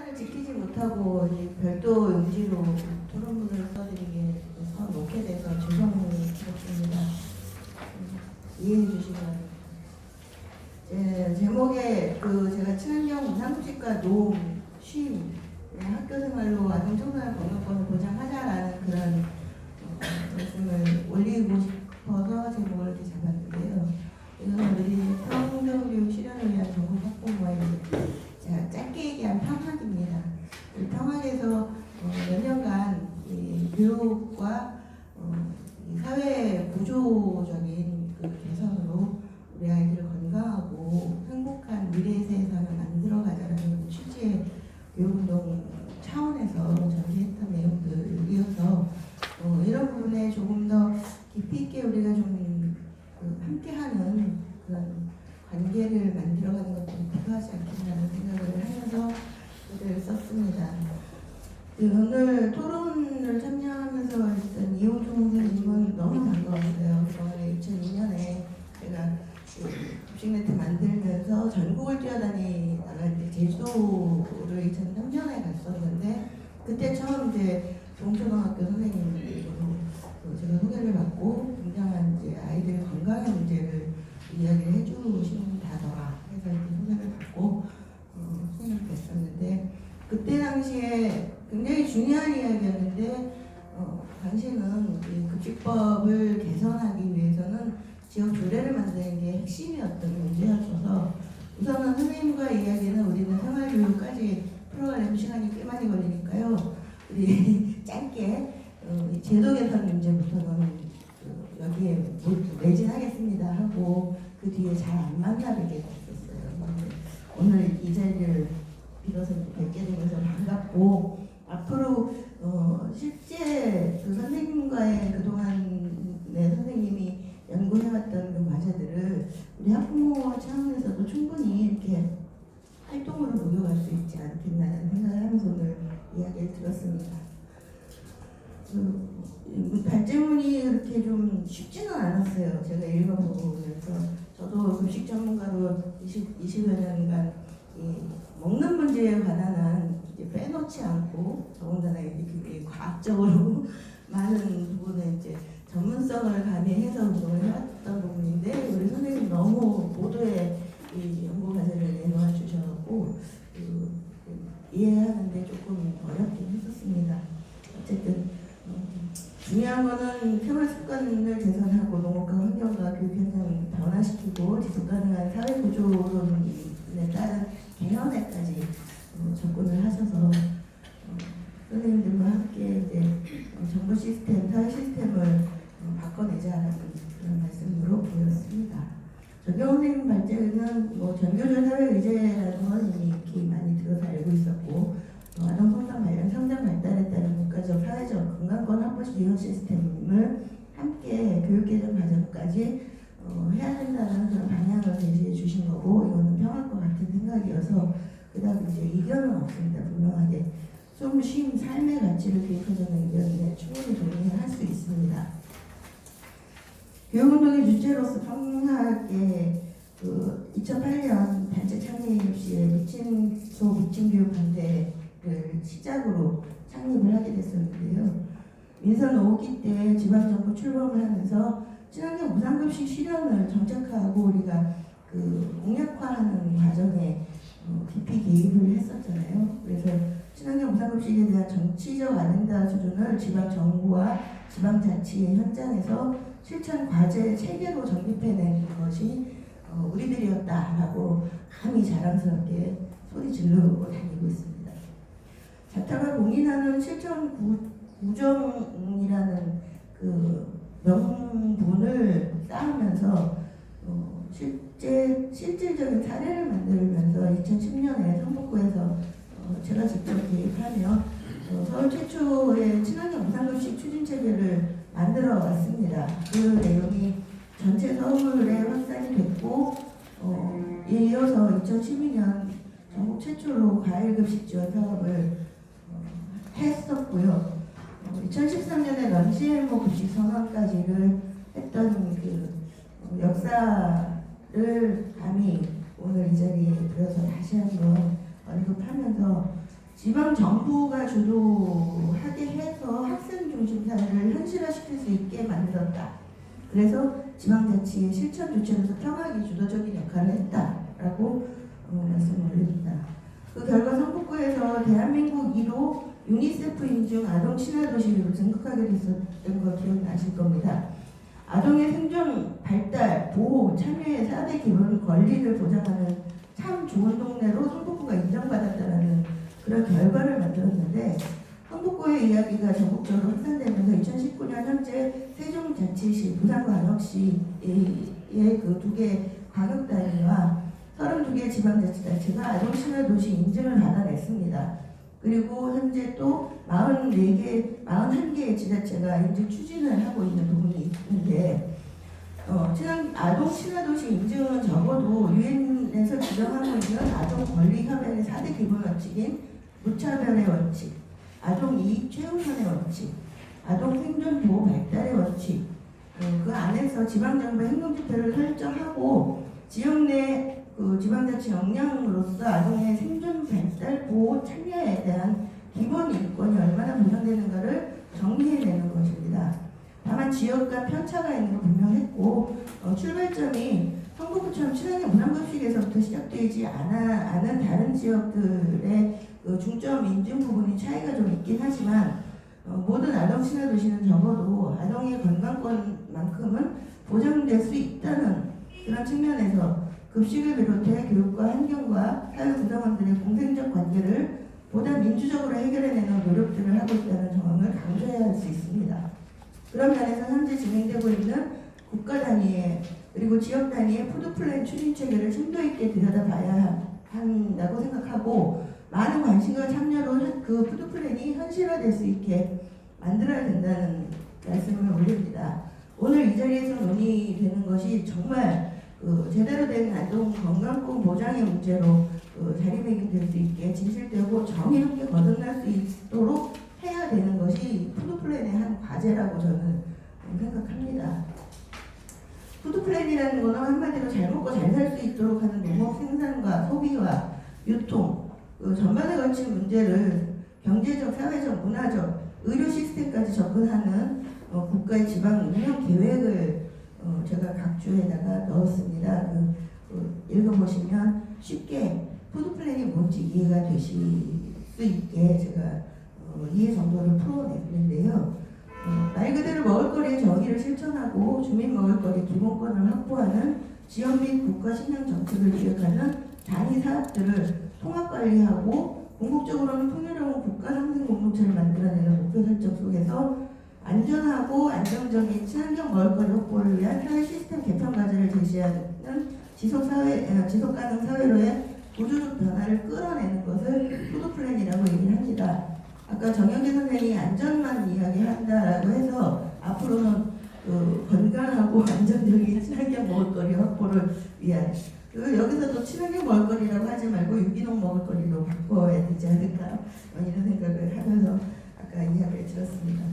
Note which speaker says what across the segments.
Speaker 1: 시간을 지키지 못하고 별도 용지로 토론문을 써드리게 놓게 돼서 죄송스럽습니다. 이해해 주시기 바랍니다. 제목에 제가 친환경 무상급식과 노움, 쉼, 학교 생활로 아동 청소년 건강권을 보장하자라는 그런 말씀을 올리고 싶어서 제목을 이렇게 잡았는데요. 이건 우리 평등교육 실현을 위한 전국 학부모의 짧게 얘기한 평학입니다. 이 평학에서 몇 년간 교육과 사회 구조적인 개선으로 우리 아이들을 건강하고 행복한 미래 세상을 만들어가자라는 취지의 교육운동 차원에서 전개했던 내용들이어서 이런 부분에 조금 더 깊이 있게 우리가 좀 함께하는 그런 관계를 만들어가는 것도 필요하지 않겠냐는 생각을 하면서 글을 썼습니다. 오늘 토론을 참여하면서 일단 이용종 선생님은 너무 반가웠어요. 저는 2002년에 제가 급식네트 만들면서 전국을 뛰어다니다가 이제 제주도를 2003년에 갔었는데 그때 처음 이제 동초등학교 선생님으로 제가 소개를 받고 굉장한 이제 아이들의 건강의 문제를 이야기를 해주신다더라 해서 이렇게 소개를 받고 수행을 뵀었는데 그때 당시에 굉장히 중요한 이야기였는데 당시는 이 급식법을 개선하기 위해서는 지역 조례를 만드는 게 핵심이었던 문제였어서 우선은 선생님과 이야기는 우리는 생활교육까지 풀어가려면 시간이 꽤 많이 걸리니까요. 우리 짧게 제도 개선 문제부터는 여기에 매진하겠습니다 하고 그 뒤에 잘 안 만나게 됐었어요. 오늘 이 자리를 빌어서 뵙게 되면서 반갑고 앞으로 실제 그 선생님과의 그동안의 선생님이 연구해왔던 그 과제들을 우리 학부모 차원에서도 충분히 이렇게 활동으로 녹여갈 수 있지 않겠나라는 생각을 하면서 오늘 이야기를 들었습니다. 발제문이 그렇게 좀 쉽지는 않았어요. 제가 읽어보면서 저도 급식 전문가로 20여 년간 먹는 문제에 관한 한 빼놓지 않고 더군다나 이렇게 과학적으로 많은 부분에 이제 전문성을 가미해서 운동을 해왔던 부분인데 우리 선생님 너무 모두의 이 연구 과제를 내놓아 주셔서 이해하는데 조금 어렵긴 했었습니다. 어쨌든 중요한 거는 생활 습관을 개선하고 농업과 환경과 교육 현장을 변화시키고 지속 가능한 사회 구조론에 따른 개혁에까지 접근을 하셔서 선생님들과 함께 이제 정보 시스템, 사회 시스템을 바꿔내자라는 그런 말씀으로 보였습니다. 정경 선생님 발제는 전교조 사회의제라는 건 이미 익히 많이 들어서 알고 있었고 아동 성장 관련 성장 발달에 따른 국가적, 사회적 건강권 확보 지원 시스템을 함께 교육개선 과정까지 해야 된다는 그런 방향을 제시해 주신 거고 이거는 평화과 같은 생각이어서 그다음 이제 이견은 없습니다. 분명하게 숨 쉼 삶의 가치를 기획하자는 의견에 충분히 동의할 수 있습니다. 교육운동의 주체로서 평화하게 2008년 단체 창립 시에 미친 교육 반대를 시작으로 창립을 하게 됐었는데요. 민선 5기 때 지방정부 출범을 하면서 친환경 무상급식 실현을 정책화하고 우리가 공약화하는 과정에 깊이 개입을 했었잖아요. 그래서 친환경 무상급식에 대한 정치적 아젠다 수준을 지방정부와 지방자치의 현장에서 실천 과제 체계로 정립해낸 것이 우리들이었다라고 감히 자랑스럽게 소리 지르고 다니고 있습니다. 자타가 공인하는 실천 구정이라는 명분을 쌓으면서 실질적인 사례를 만들면서 2010년에 성북구에서 제가 직접 개입하며 서울 최초의 친환경 무상급식 추진체계를 만들어 왔습니다. 그 내용이 전체 서울에 확산이 됐고 이어서 2012년 전국 최초로 과일급식 지원 사업을 했었고요. 2013년에 런치행복 급식 선언까지를 했던 역사를 감히 오늘 이 자리에 들어서 다시 한번 언급하면서 지방 정부가 주도하게 해서 학생 중심사회를 현실화시킬 수 있게 만들었다. 그래서 지방자치의 실천 주체로서 평화기 주도적인 역할을 했다라고 말씀을 올립니다. 그 결과 성북구에서 대한민국 1호 유니세프 인증 아동 친화도시로 등극하게 됐었던 거 기억나실 겁니다. 아동의 생존, 발달, 보호, 참여의 4대 기본 권리를 보장하는 참 좋은 동네로 성북구가 인정받았다는 그런 결과를 만들었는데, 성북구의 이야기가 전국적으로 확산되면서 2019년 현재 세종자치시, 부산광역시의 그 두 개 광역단위와 32개 지방자치단체가 아동친화도시 인증을 받아냈습니다. 그리고 현재 또 41개의 지자체가 인증 추진을 하고 있는 부분이 있는데, 아동 친화도시 인증은 적어도 유엔에서 지정하고 있는 아동 권리 협약의 4대 기본 원칙인 무차별의 원칙, 아동 이익 최우선의 원칙, 아동 생존 보호 발달의 원칙, 그 안에서 지방정부의 행동지표를 설정하고 지역 내 지방자치 역량으로서 아동의 생존, 발달, 보호, 참여에 대한 기본 인권이 얼마나 보장되는가를 정리해내는 것입니다. 다만 지역 간 편차가 있는 건 분명했고, 출발점이 성북구처럼 친환경 문화급식에서부터 시작되지 않은 다른 지역들의 그 중점 인증 부분이 차이가 좀 있긴 하지만, 모든 아동 친화도시는 적어도 아동의 건강권만큼은 보장될 수 있다는 그런 측면에서 급식을 비롯해 교육과 환경과 사회 구성원들의 공생적 관계를 보다 민주적으로 해결해내는 노력들을 하고 있다는 점을 강조해야 할 수 있습니다. 그런 면에서 현재 진행되고 있는 국가 단위의 그리고 지역 단위의 푸드플랜 추진 체계를 심도 있게 들여다봐야 한다고 생각하고, 많은 관심과 참여로 그 푸드플랜이 현실화될 수 있게 만들어야 된다는 말씀을 올립니다. 오늘 이 자리에서 논의되는 것이 정말 제대로 된 아동 건강권 보장의 문제로 자리매김될 수 있게 진실되고 정의롭게 거듭날 수 있도록 해야 되는 것이 푸드플랜의 한 과제라고 저는 생각합니다. 푸드플랜이라는 것은 한마디로 잘 먹고 잘 살 수 있도록 하는 농업 생산과 소비와 유통 전반에 걸친 문제를 경제적, 사회적, 문화적, 의료 시스템까지 접근하는 국가의 지방 운영 계획을 제가 각주에다가 넣었습니다. 읽어보시면 쉽게 푸드플랜이 뭔지 이해가 되실 수 있게 제가 이해 정도를 풀어냈는데요. 말 그대로 먹을거리의 정의를 실천하고 주민 먹을거리 기본권을 확보하는 지역 및 국가 식량 정책을 기획하는 단위 사업들을 통합관리하고 궁극적으로는 풍요로운 국가 상생 공동체를 만들어내는 목표 설정 속에서 안전하고 안정적인 친환경 먹을거리 확보를 위한 사회 시스템 개편 과제를 제시하는 지속 가능 사회로의 구조적 변화를 끌어내는 것을 푸드플랜이라고 얘기를 합니다. 아까 정영기 선생님이 안전만 이야기한다라고 해서 앞으로는 건강하고 안정적인 친환경 먹을거리 확보를 위한, 여기서도 친환경 먹을거리라고 하지 말고 유기농 먹을거리로 바꿔야 되지 않을까 이런 생각을 하면서 아까 이야기를 들었습니다.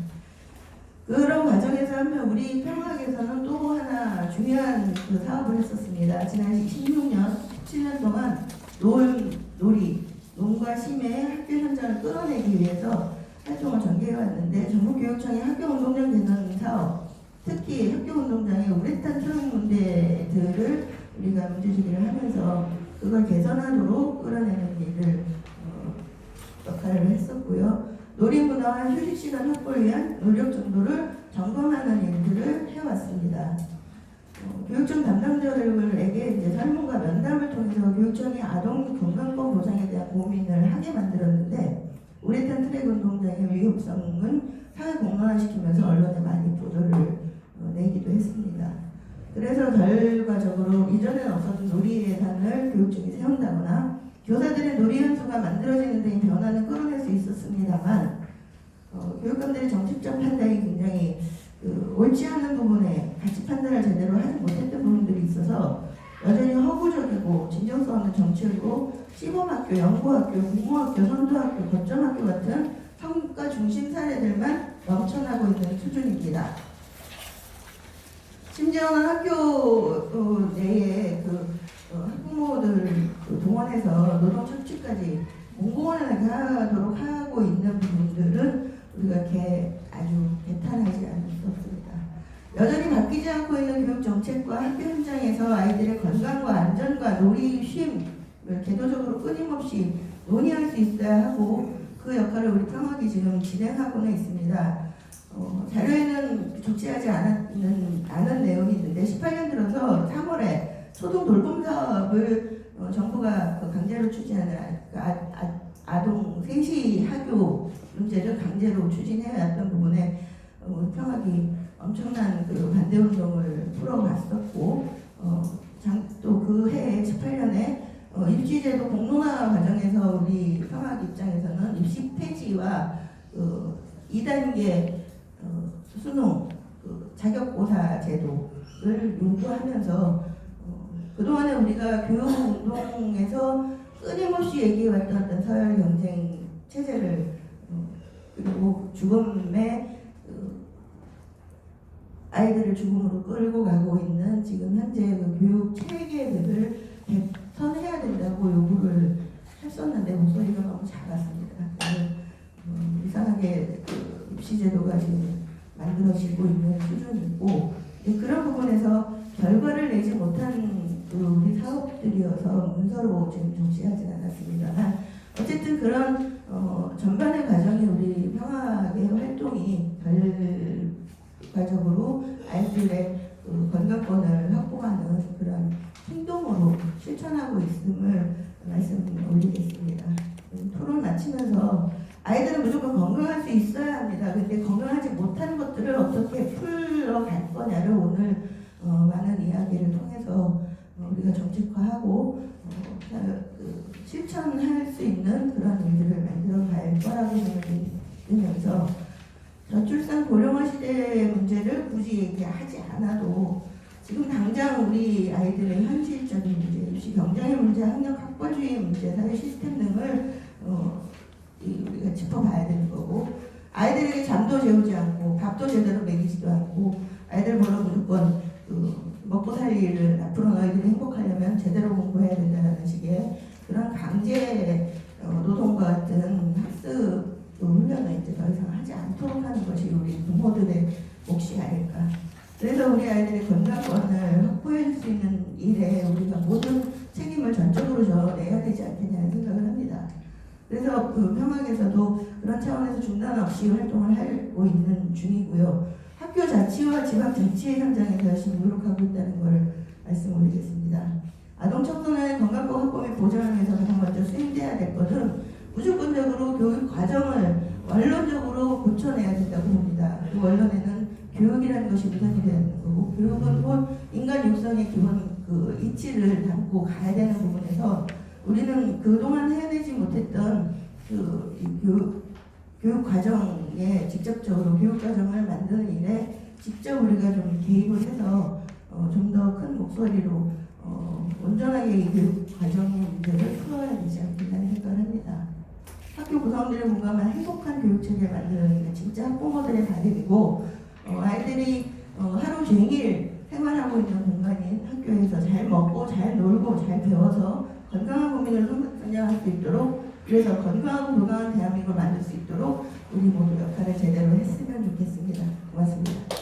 Speaker 1: 그런 과정에서 하면 우리 평화학에서는 또 하나 중요한 사업을 했었습니다. 지난 16년, 17년 동안 놀이, 농과 심의 학교 현장을 끌어내기 위해서 활동을 전개해왔는데, 전국교육청의 학교운동장 개선 사업, 특히 학교운동장의 우레탄 트럭 문제들을 우리가 문제제기를 하면서 그걸 개선하도록 끌어내는 일을 역할을 했었고요. 놀이문화와 휴식시간 확보를 위한 노력 정도를 점검하는 일들을 해왔습니다. 교육청 담당자들에게 이제 설문과 면담을 통해서 교육청이 아동 건강권 보장에 대한 고민을 하게 만들었는데, 우레탄 트랙 운동장의 위협성은 사회 공론화시키면서 언론에 많이 보도를 내기도 했습니다. 그래서 결과적으로 이전에는 없었던 놀이 예산을 교육청이 세운다거나 교사들의 놀이 연수가 만들어지는 데 변화는 끌어낼 수 있었습니다만, 교육감들의 정책적 판단이 굉장히 옳지 않은 부분에 가치 판단을 제대로 하지 못했던 부분들이 있어서 여전히 허구적이고 진정성 없는 정책으로 시범학교, 연구학교, 공모학교, 선도학교, 거점학교 같은 성과 중심 사례들만 넘쳐나고 있는 수준입니다. 심지어는 학교 내에 학부모들 동원해서 노동 착취까지 공공연하게 하도록 하고 있는 부분들은 우리가 아주 개탄하지 않을 수 없습니다. 여전히 바뀌지 않고 있는 교육 정책과 학교 현장에서 아이들의 건강과 안전과 놀이, 쉼을 계도적으로 끊임없이 논의할 수 있어야 하고 그 역할을 우리 평학이 지금 진행하고는 있습니다. 자료에는 조치하지 않은 내용이 있는데 18년 들어서 3월에 초등 돌봄 사업을 정부가 강제로 추진하는 아동 셋이 학교 문제를 강제로 추진해왔던 부분에 우리 평학이 엄청난 그 반대 운동을 풀어갔었고 또 그 해에 18년에 입시제도 공론화 과정에서 우리 평학 입장에서는 입시 폐지와 2단계 수능 자격고사 제도를 요구하면서 그동안에 우리가 교육운동에서 끊임없이 얘기해왔던 어떤 서열 경쟁 체제를 그리고 죽음의 아이들을 죽음으로 끌고 가고 있는 지금 현재 그 교육 체계들을 개선해야 된다고 요구를 했었는데 목소리가 너무 작았습니다. 이상하게 입시제도가 지금 만들어지고 있는 수준이고 그런 부분에서 결과를 내지 못한 우리 사업들이어서 문서로 지금 정시하지 않았습니다만 어쨌든 그런 전반의 과정이 우리 평학의 활동이 결과적으로 아이들의 건강권을 확보하는 그런 행동으로 실천하고 있음을 말씀 올리겠습니다. 토론 마치면서 아이들은 무조건 건강할 수 있어야 합니다. 근데 건강하지 못하는 것들을 어떻게 풀어갈 거냐를 오늘 많은 이야기를 통해서 우리가 정책화하고 실천할 수 있는 그런 일들을 만들어 갈 거라고 생각이 들면서 저출산 고령화 시대의 문제를 굳이 얘기하지 않아도 지금 당장 우리 아이들의 현실적인 문제, 입시 경쟁의 문제, 학력 학벌주의 문제, 사회 시스템 등을 우리가 짚어봐야 되는 거고 아이들에게 잠도 재우지 않고 밥도 제대로 먹이지도 않고 아이들 보러 무조건 먹고 살 일을 앞으로 너희들이 행복하려면 제대로 공부해야 된다는 식의 그런 강제 노동과 같은 학습 훈련을 이제 더 이상 하지 않도록 하는 것이 우리 부모들의 몫이 아닐까. 그래서 우리 아이들의 건강권을 확보해 줄 수 있는 일에 우리가 모든 책임을 전적으로 져내야 되지 않겠냐는 생각을 합니다. 그래서 평학에서도 그런 차원에서 중단 없이 활동을 하고 있는 중이고요. 학교 자치와 지방 자치의 현장에서 열심히 노력하고 있다는 것을 말씀드리겠습니다. 아동 청소년의 건강권 확보 및 보장을 위해서 가장 먼저 수행돼야 될 것은 무조건적으로 교육 과정을 원론적으로 고쳐내야 된다고 봅니다. 그 원론에는 교육이라는 것이 우선이 되야 되는 거고 교육은 곧 인간 육성의 기본 이치를 담고 가야 되는 부분에서 우리는 그동안 해내지 못했던 교육 과정에 직접적으로 교육 과정을 만드는 일에 직접 우리가 좀 개입을 해서 좀 더 큰 목소리로 온전하게 이 교육 과정의 문제를 풀어야 되지 않겠다는 생각을 합니다. 학교 구성원들이 공감한 행복한 교육체계를 만드는 게 진짜 학부모들의 바람이고 아이들이 하루 종일 생활하고 있는 공간인 학교에서 잘 먹고 잘 놀고 잘 배워서 건강한 국민을 성장할 수 있도록 그래서 건강하고 건강한 대한민국을 만들 수 있도록 우리 모두 역할을 제대로 했으면 좋겠습니다. 고맙습니다.